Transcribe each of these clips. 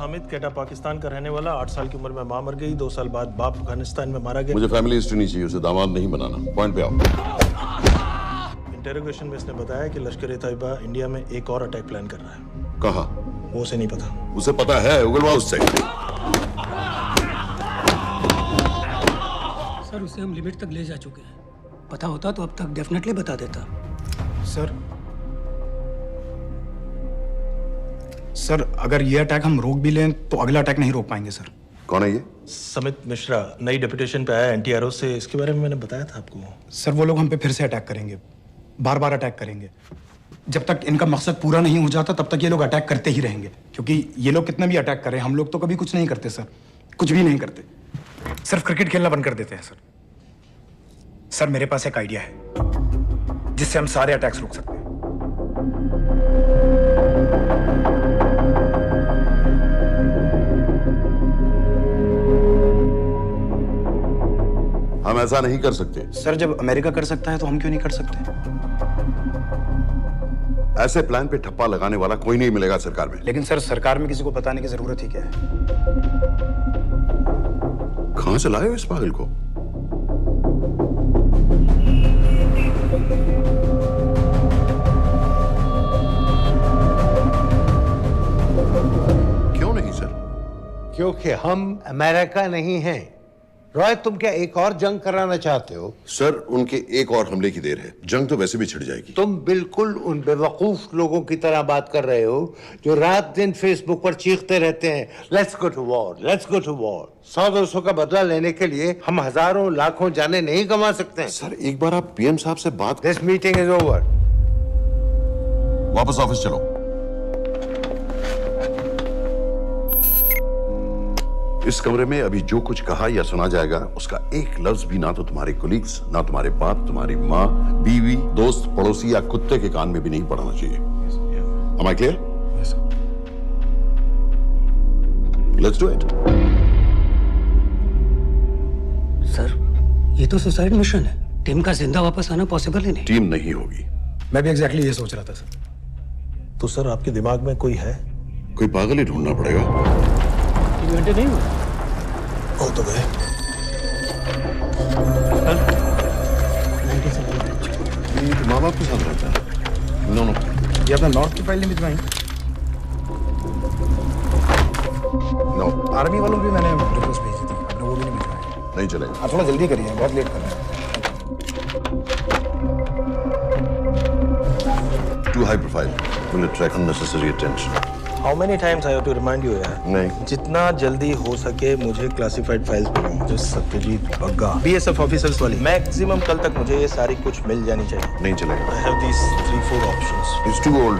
हामिद केटा पाकिस्तान का रहने वाला, 8 साल की उम्र में मां मर गई, 2 साल बाद बाप अफगानिस्तान में मारा गया। मुझे फैमिली हिस्ट्री नहीं चाहिए, उसे दामाद नहीं बनाना। पॉइंट पे आओ। इंटेरोगेशन में इसने बताया कि लश्कर ए तैयबा इंडिया में एक और अटैक प्लान कर रहा है। कहाँ? वो उसे नहीं पता। उसे पता है, उगलवा उससे। सर उसे हम लिमिट तक ले जा चुके हैं। पता होता तो अब तक डेफिनेटली बता देता। सर अगर ये अटैक हम रोक भी लें तो अगला अटैक नहीं रोक पाएंगे सर। कौन है ये? समित मिश्रा नई डेपुटेशन पे आया एनटीआरओ से। इसके बारे में मैंने बताया था आपको। सर वो लोग हम पे फिर से अटैक करेंगे, बार बार अटैक करेंगे। जब तक इनका मकसद पूरा नहीं हो जाता तब तक ये लोग अटैक करते ही रहेंगे, क्योंकि ये लोग कितना भी अटैक करें हम लोग तो कभी कुछ नहीं करते सर, कुछ भी नहीं करते। सिर्फ क्रिकेट खेलना बंद कर देते हैं सर। सर मेरे पास एक आइडिया है जिससे हम सारे अटैक्स रोक सकते हैं। हम ऐसा नहीं कर सकते। सर जब अमेरिका कर सकता है तो हम क्यों नहीं कर सकते? ऐसे प्लान पे ठप्पा लगाने वाला कोई नहीं मिलेगा सरकार में। लेकिन सर सरकार में किसी को बताने की जरूरत ही क्या है? कहां से लाए हो इस पागल को? क्यों नहीं सर? क्योंकि हम अमेरिका नहीं हैं। रॉय तुम क्या एक और जंग कराना चाहते हो? सर उनके एक और हमले की देर है, जंग तो वैसे भी छिड़ जाएगी। तुम बिल्कुल उन बेवकूफ लोगों की तरह बात कर रहे हो जो रात दिन फेसबुक पर चीखते रहते हैं let's go to war, let's go to war. 100-200 का बदला लेने के लिए हम हजारों लाखों जाने नहीं कमा सकते हैं। सर एक बार आप पीएम साहब से बात। This meeting is over. वापस ऑफिस चलो। इस कमरे में अभी जो कुछ कहा या सुना जाएगा उसका एक लफ्ज भी ना तो तुम्हारे कोलीग्स, ना तुम्हारे बाप, तुम्हारी माँ, बीवी, दोस्त, पड़ोसी या कुत्ते के कान में भी नहीं पड़ना चाहिए। Am I clear? Yes, sir. Let's do it. Sir ये तो सुसाइड मिशन है। टीम का जिंदा वापस आना पॉसिबल ही नहीं। टीम नहीं होगी। मैं भी एग्जैक्टली ये सोच रहा था सर। तो सर आपके दिमाग में कोई है? कोई पागल ही ढूंढना पड़ेगा। 3 घंटे नहीं हुए। हो तो गए। माँ बाप के साथ रहता है? No no. ये अपना नॉर्थ की फाइल नहीं भिजवाई? नो आर्मी वालों भी मैंने रिक्वेस्ट भेजी थी, आपने वो भी नहीं भिजवाई। नहीं चलेगा। आप थोड़ा जल्दी करिए, बहुत लेट कर रहे हैं। Too high profile. Will attract unnecessary attention. How many times I have to remind you यार? नहीं। जितना जल्दी हो सके मुझे क्लासिफाइड फाइल्स भेजो। जो सत्यजीत बग्गा बीएसएफ ऑफिसर्स वाली। मैक्सिमम कल तक मुझे ये सारी कुछ मिल जानी चाहिए। नहीं चलेगा। I have these 3-4 options. He's too old.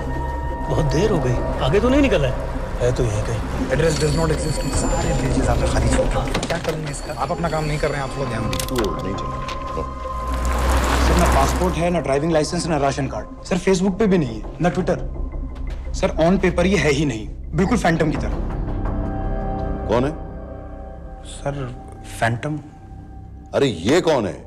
बहुत देर हो गई, आगे तो नहीं निकला है। है तो यही कहीं। Address does not exist. सारे पेजेस आपने खाली छोड़ रहे हैं। क्या करूंगा इसका? आप अपना काम नहीं कर रहे हैं, आप थोड़ा ध्यान दीजिए। Too old. नहीं चलेगा। No. सर ना पासपोर्ट है, ना ड्राइविंग लाइसेंस, ना राशन कार्ड। सर फेसबुक पे भी नहीं है, ना ट्विटर। सर ऑन पेपर ये है ही नहीं, बिल्कुल फैंटम की तरह। कौन है? Sir Phantom? अरे ये कौन है?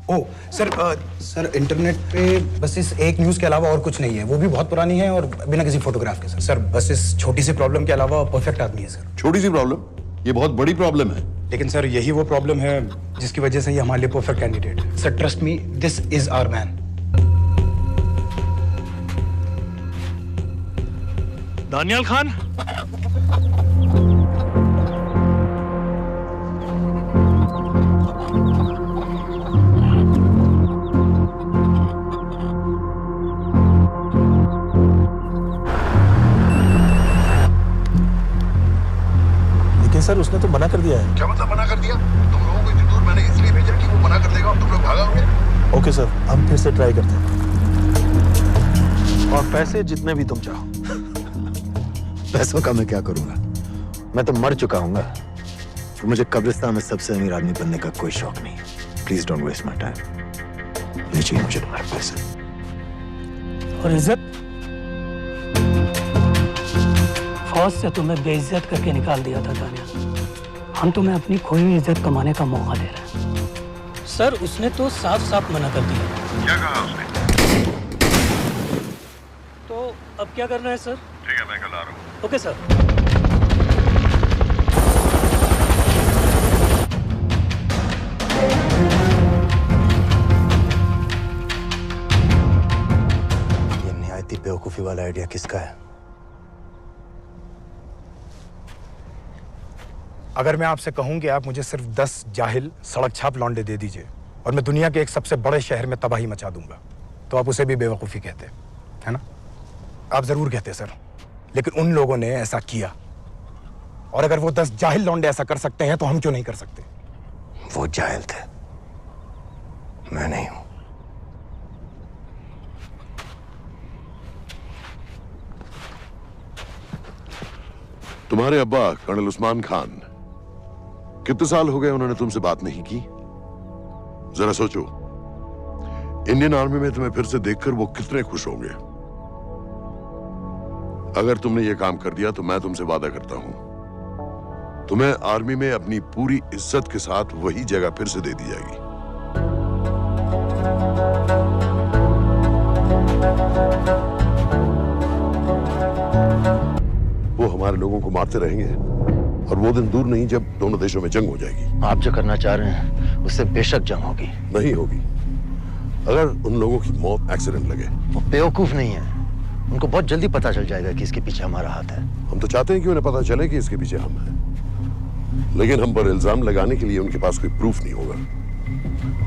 ओ सर इंटरनेट पे बस इस एक न्यूज़ के अलावा और कुछ नहीं है। वो भी बहुत पुरानी है और बिना किसी फोटोग्राफ के। सर बस इस छोटी सी प्रॉब्लम के अलावा परफेक्ट आदमी है सर। छोटी सी प्रॉब्लम? ये बहुत बड़ी प्रॉब्लम है। लेकिन सर यही वो प्रॉब्लम है जिसकी वजह से ये हमारे लिए परफेक्ट कैंडिडेट है। Sir trust me, this is our man. Daniyal Khan. लेकिन सर उसने तो मना कर दिया है। क्या मतलब मना कर दिया? तुम लोगों को इतनी दूर मैंने इसलिए भेजा कि वो मना कर देगा और तुम लोग भागोगे। ओके सर, हम फिर से ट्राई करते हैं। और पैसे जितने भी तुम चाहो। पैसों का मैं क्या करूंगा? मैं तो मर चुका हूंगा। तो मुझे कब्रिस्तान में सबसे अमीर आदमी बनने का कोई शौक नहीं। Please don't waste my time. नहीं चाहिए मुझे तुम्हारे पैसे। और इज्जत? फौज से तुम्हें बेइज्जत करके निकाल दिया था दानिया। हम तुम्हें अपनी खोई हुई इज्जत कमाने का मौका दे रहे हैं। सर उसने तो साफ साफ मना कर दिया। क्या कहा उसने? तो अब क्या करना है सर? ठीक है, मैं कल आ रहा हूँ। Okay sir. बेवकूफी वाला आइडिया किसका है? अगर मैं आपसे कहूं कि आप मुझे सिर्फ 10 जाहिल सड़क छाप लौंडे दे दीजिए और मैं दुनिया के एक सबसे बड़े शहर में तबाही मचा दूंगा, तो आप उसे भी बेवकूफी कहते, है ना? आप जरूर कहते सर, लेकिन उन लोगों ने ऐसा किया, और अगर वो 10 जाहिल लौंडे ऐसा कर सकते हैं तो हम क्यों नहीं कर सकते? वो जाहिल थे, मैं नहीं हूं। तुम्हारे अब्बा कर्नल उस्मान खान, कितने साल हो गए उन्होंने तुमसे बात नहीं की? जरा सोचो, इंडियन आर्मी में तुम्हें फिर से देखकर वो कितने खुश होंगे। अगर तुमने ये काम कर दिया तो मैं तुमसे वादा करता हूं, तुम्हें आर्मी में अपनी पूरी इज्जत के साथ वही जगह फिर से दे दी जाएगी। वो हमारे लोगों को मारते रहेंगे और वो दिन दूर नहीं जब दोनों देशों में जंग हो जाएगी। आप जो करना चाह रहे हैं उससे बेशक जंग होगी। नहीं होगी। अगर उन लोगों की मौत एक्सीडेंट लगे। वो बेवकूफ नहीं है, उनको बहुत जल्दी पता चल जाएगा कि इसके पीछे हमारा हाथ है। हम तो चाहते हैं कि उन्हें पता चले कि इसके पीछे हम हैं, लेकिन हम पर इल्जाम लगाने के लिए उनके पास कोई प्रूफ नहीं होगा।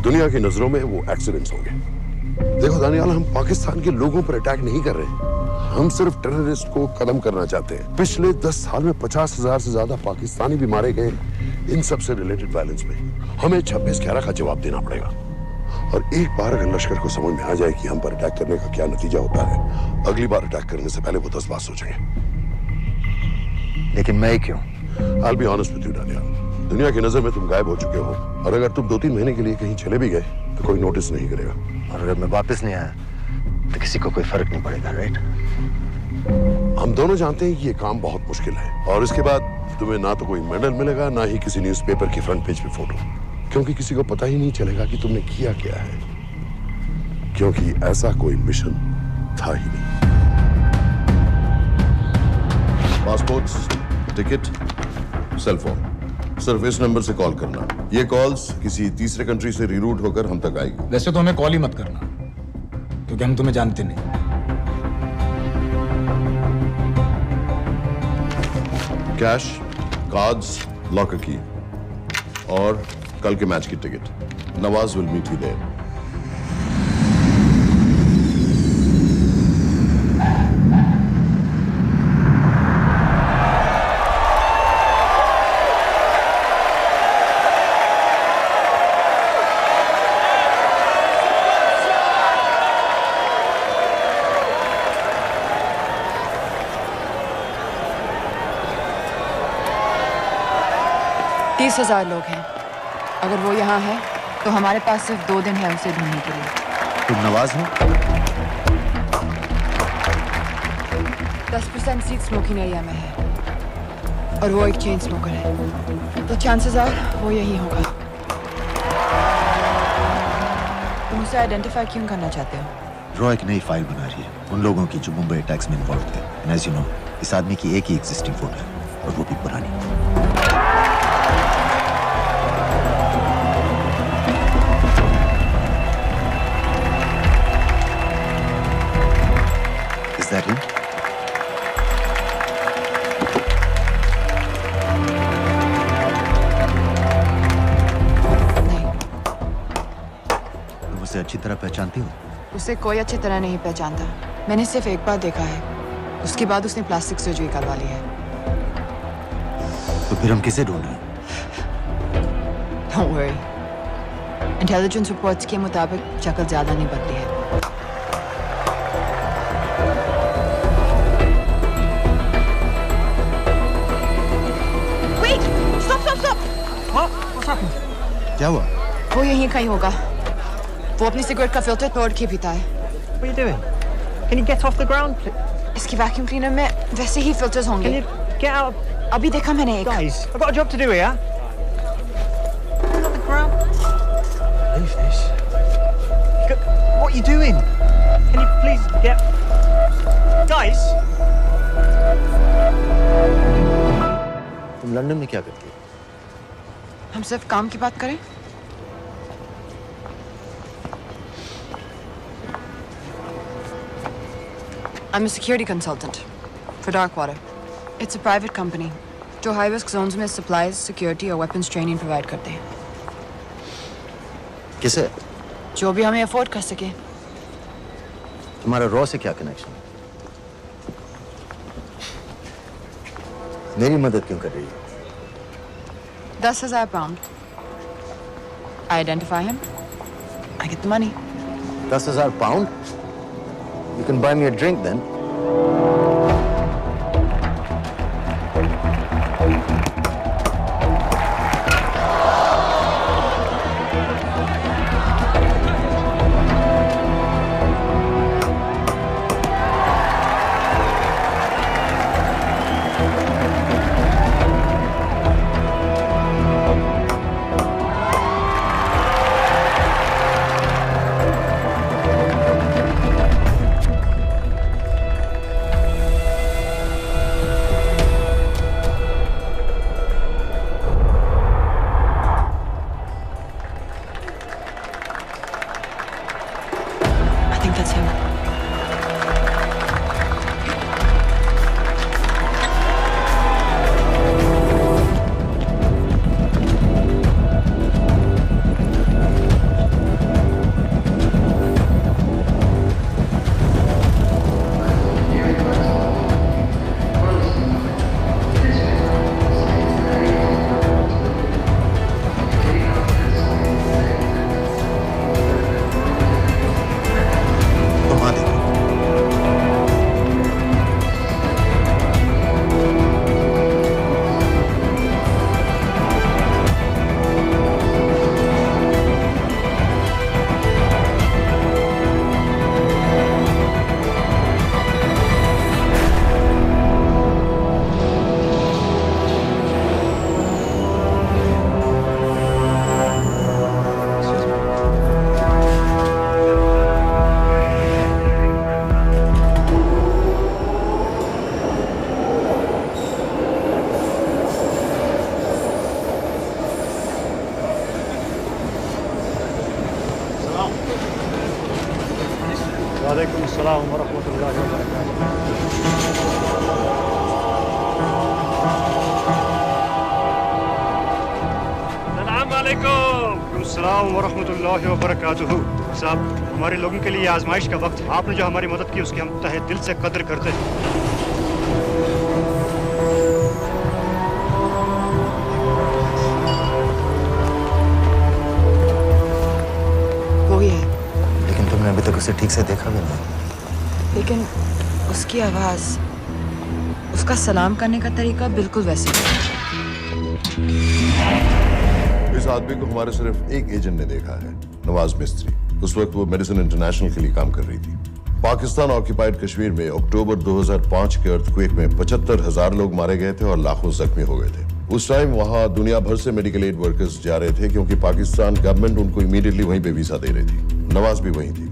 दुनिया की नजरों में वो एक्सीडेंट्स होंगे। देखो दानियाल, हम पाकिस्तान के लोगों पर अटैक नहीं कर रहे, हम सिर्फ टेररिस्ट को खत्म करना चाहते हैं। पिछले 10 साल में 50,000 से ज्यादा पाकिस्तानी भी मारे गए इन सब से रिलेटेड वायलेंस में। हमें 26/11 का जवाब देना पड़ेगा, और एक बार अगर लश्कर को समझ में आ जाए कि हम पर अटैक करने का क्या नतीजा होता है, अगली बार अटैक करने से पहले वो 10 बार सोचेंगे। लेकिन मैं क्यों? I'll be honest with you, Daniyal, दुनिया की नजर में तुम गायब हो चुके हो, और अगर तुम 2-3 महीने के लिए कहीं चले भी गए तो कोई नोटिस नहीं करेगा। और अगर मैं वापस नहीं आया तो किसी को कोई फर्क नहीं पड़ेगा, राइट? हम दोनों जानते हैं कि ये काम बहुत मुश्किल है, और इसके बाद तुम्हें ना तो कोई मेडल मिलेगा, ना ही किसी न्यूज़पेपर की फ्रंट पेज पे फोटो, क्योंकि किसी को पता ही नहीं चलेगा कि तुमने किया क्या है, क्योंकि ऐसा कोई मिशन था ही नहीं। पासपोर्ट्स, टिकट, सेल फोन, सिर्फ इस नंबर से कॉल करना। ये कॉल्स किसी तीसरे कंट्री से रीरूट होकर हम तक आएगी। वैसे तो हमें कॉल ही मत करना, क्योंकि हम तुम्हें जानते नहीं। कैश, कार्ड्स, लॉकर की, और कल के मैच की टिकट। Nawaz will meet you there. तीस 30,000 लोग हैं। अगर वो यहाँ है तो हमारे पास सिर्फ 2 दिन है उसे ढूंढने के लिए। तुम नवाज हो? 10% सीट स्मोकिंग एरिया में है, और वो एक चेन स्मोकर है, तो चांसेस आर वो यही होगा। तुम उसे आइडेंटिफाई क्यों करना चाहते हो? रॉ एक नई फाइल बना रही है उन लोगों की जो मुंबई अटैक्स में इन्वॉल्व थे। एंड एज यू नो, इस आदमी की एक ही एग्जिस्टिंग फोन है, और वो भी पुरानी। Is that him? नहीं, तुम उसे अच्छी तरह पहचानती हो? उसे कोई अच्छी तरह नहीं पहचानता। मैंने सिर्फ एक बार देखा है, उसके बाद उसने प्लास्टिक सर्जरी करवा ली है। तो फिर हम किसे ढूंढें? Don't worry. इंटेलिजेंस रिपोर्ट्स के मुताबिक शक्ल ज्यादा नहीं बदली है। Wait! Stop! Stop! Stop! क्या हुआ? वो यहीं कहीं होगा। वो अपनी सिगरेट का फिल्टर तोड़ के पीता है। What are you doing? Can you get off the ground, please? इसकी वैक्यूम क्लीनर में वैसे ही फिल्टर्स Can होंगे। you get out? अभी देखा मैंने एक। Guys, I've got a job to do here. Get off the ground. Leave this. What are you doing? Can you please get... Guys! तुम London में क्या करती हो? हम सिर्फ काम की बात करें? I'm a security consultant for Darkwater. It's a private company जो high risk zones में supplies, security और weapons training provide करते हैं. किसे? जो भी हमें afford कर सके. तुम्हारा रॉ से क्या कनेक्शन? मेरी मदद क्यों कर रही हो? 10,000 pound. I identify him. I get the money. 10,000 pound? You can buy me a drink then. I think that's him. घुमा दे। वालेकुम अस्सलाम वरहमतुल्लाहि वबरकातुहू। अस्सलाम वरहमतुल्लाहि वबरकातुहू। साहब, हमारे लोगों के लिए आजमाइश का वक्त है। आपने जो हमारी मदद की उसकी हम तहे दिल से कद्र करते हैं। वो ही है. लेकिन तुमने अभी तक उसे ठीक से देखा भी नहीं। लेकिन उसकी आवाज, उसका सलाम करने का तरीका बिल्कुल वैसे ही है. इस आदमी को हमारे सिर्फ एक एजेंट ने देखा है, नवाज मिस्त्री। उस वक्त वो मेडिसिन इंटरनेशनल के लिए काम कर रही थी। पाकिस्तान ऑक्यूपाइड कश्मीर में अक्टूबर 2005 के अर्थक्वेक में 75,000 लोग मारे गए थे और लाखों जख्मी हो गए थे। उस टाइम वहां दुनिया भर से मेडिकल एड वर्कर्स जा रहे थे क्योंकि पाकिस्तान गवर्नमेंट उनको इमीडिएटली वहीं पे वीजा दे रही थी। नवाज भी वहीं थी।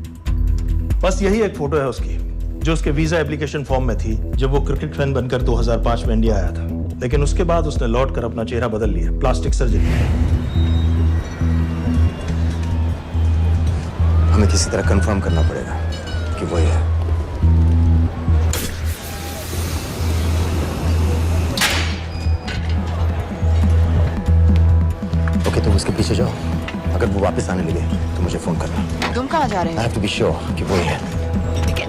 बस यही एक फोटो है उसकी, जो उसके वीजा एप्लीकेशन फॉर्म में थी जब वो क्रिकेट फैन बनकर 2005 में इंडिया आया था। लेकिन उसके बाद उसने लौट कर अपना चेहरा बदल लिया, प्लास्टिक सर्जरी। हमें किसी तरह कंफर्म करना पड़ेगा कि वही है। ओके, तुम उसके पीछे जाओ। अगर वो वापस आने लगे तो मुझे फोन करना। तुम कहाँ जा रहे I हो? have to be sure कि वही है। लेकिन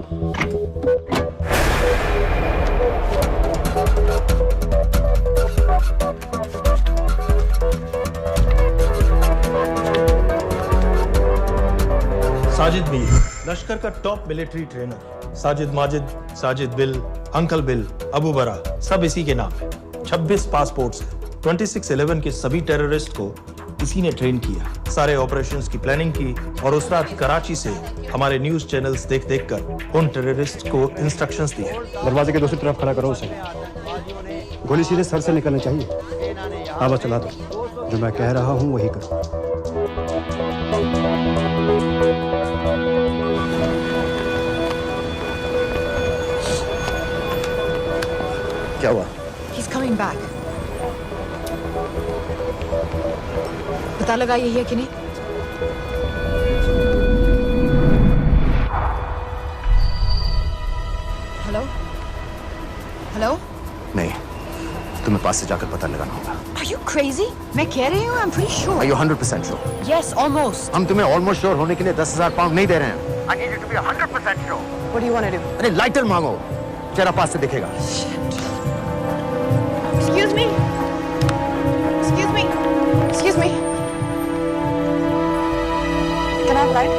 साजिद मीर, लश्कर का top military trainer. Sajid bill, uncle bill, Abu बरा, सब इसी के नाम है। 26 पासपोर्ट्स हैं। 26/11 के सभी टेररिस्ट को इसी ने ट्रेन किया। सारे ऑपरेशंस की प्लानिंग की और उस रात कराची से हमारे न्यूज चैनल्स देख कर उन टेररिस्ट को इंस्ट्रक्शंस दिए। दरवाजे के दूसरी तरफ खड़ा करो उसे। गोली सीधे सर से निकलनी चाहिए। हाँ बस चला दो। जो मैं कह रहा हूँ वही करो। क्या हुआ? He's coming back. पता लगा यही है कि नहीं? हेलो? हेलो? नहीं, तुम्हें पास से जाकर पता लगाना होगा। Are you crazy? मैं कह रही हूँ, I'm pretty sure. Are you 100% sure? Yes, almost. हम तुम्हें ऑलमोस्ट श्योर होने के लिए 10,000 पाउंड नहीं दे रहे हैं। I need you to be 100% sure. What do you want to do? अरे लाइटर मांगो, चेहरा पास से दिखेगा। Excuse me. Excuse me. Excuse me. Can I have light?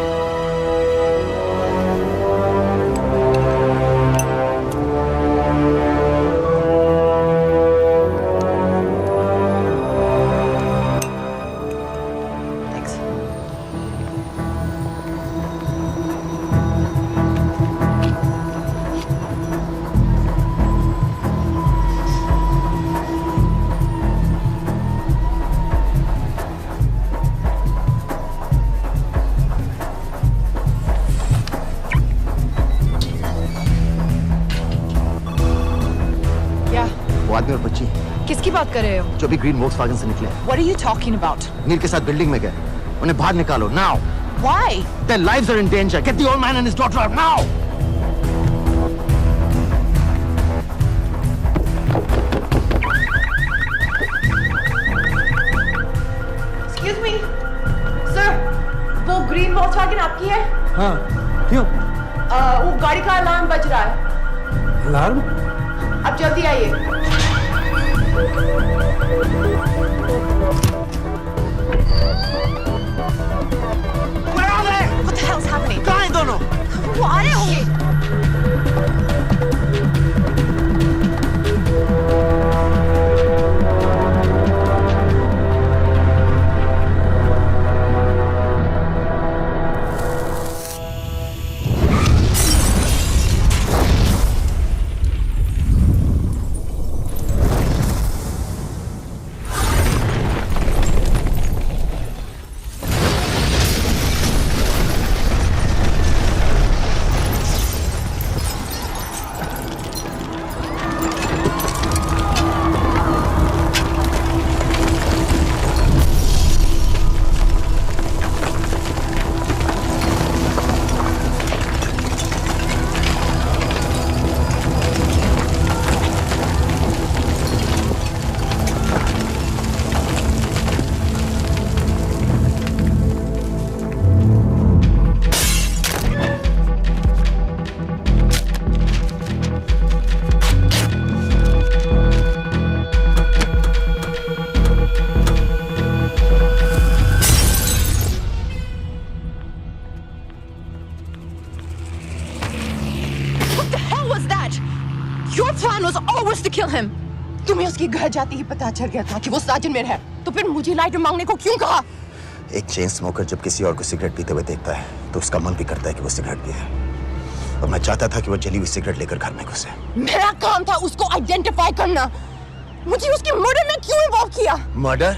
Thanks. Yeah. वो आदमी और बच्ची किसकी बात कर रहे हो? जो भी ग्रीन वोक्सवैगन से निकले, What are you talking about? नील के साथ बिल्डिंग में गए। उन्हें बाहर निकालो now. Why? Their lives are in danger. Get the old man and his daughter out now. Excuse me. Sir, वो ग्रीन वॉल्क्सवैगन आपकी है? हाँ क्यों? वो गाड़ी का अलार्म बज रहा है। अलार्म? आप जल्दी आइए। Where are they? What the hell's happening? कहाँ हैं दोनों? वो आ रहे होंगे। Your plan was always to kill him. तुम्हें उसके घर जाते ही पता चल गया था कि वो साजिद मीर है, तो फिर मुझे लाइटर मांगने को क्यों कहा? एक चेन स्मोकर जब किसी और को सिगरेट पीते हुए देखता है तो उसका मन भी करता है कि वो सिगरेट पिए। और मैं चाहता था कि वो जली हुई सिगरेट लेकर घर में घुसे। मेरा काम था उसको आइडेंटिफाई करना। मुझे उसके मर्डर में क्यों इन्वॉल्व किया? मर्डर?